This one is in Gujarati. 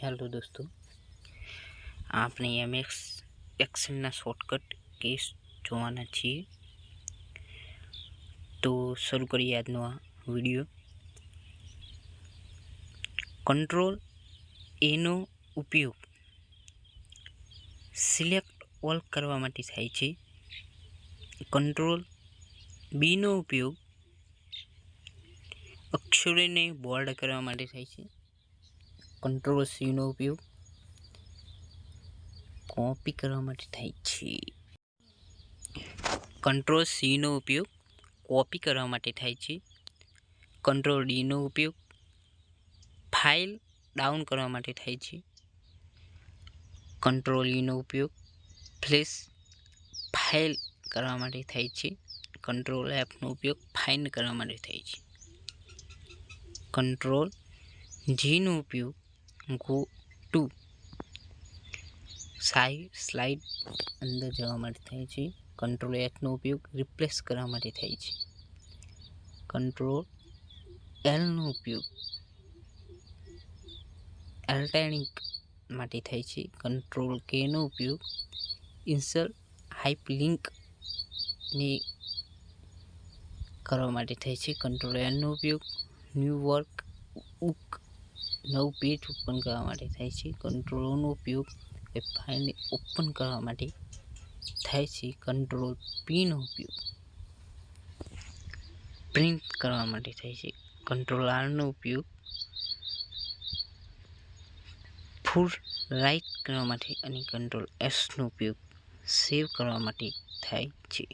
હેલો દોસ્તો, આપણે એમએક્સ એક્સેલના શોર્ટકટ કેસ જોવાના છીએ. તો શરૂ કરીએ આજનો આ વિડીયો. કંટ્રોલ એનો ઉપયોગ સિલેક્ટ ઓલ કરવા માટે થાય છે. કંટ્રોલ બીનો ઉપયોગ અક્ષરોને બોલ્ડ કરવા માટે થાય છે. કંટ્રોલ સીનો ઉપયોગ કોપી કરવા માટે થાય છે. કંટ્રોલ સીનો ઉપયોગ કોપી કરવા માટે થાય છે. કંટ્રોલ ડીનો ઉપયોગ ફાઇલ ડાઉન કરવા માટે થાય છે. કંટ્રોલ ઈનો ઉપયોગ ફ્લેશ ફાઇલ કરવા માટે થાય છે. કંટ્રોલ એફનો ઉપયોગ ફાઇન્ડ કરવા માટે થાય છે. કંટ્રોલ જીનો ઉપયોગ ગો ટુ સ્લાઇડ અંદર જવા માટે થાય છે. કંટ્રોલ એચનો ઉપયોગ રિપ્લેસ કરવા માટે થાય છે. કંટ્રોલ એલનો ઉપયોગ અલ્ટરનેટિંગ માટે થાય છે. કંટ્રોલ કેનો ઉપયોગ ઇન્સર્ટ હાઇપરલિંક ને કરવા માટે થાય છે. કંટ્રોલ એનનો ઉપયોગ ન્યૂ વર્ક બુક નવું પેજ ઓપન કરવા માટે થાય છે. કંટ્રોલ ઓનો ઉપયોગ ફાઇલને ઓપન કરવા માટે થાય છે. કંટ્રોલ પીનો ઉપયોગ પ્રિન્ટ કરવા માટે થાય છે. કંટ્રોલ આરનો ઉપયોગ ફૂલ રાઇટ કરવા માટે અને કંટ્રોલ એસનો ઉપયોગ સેવ કરવા માટે થાય છે.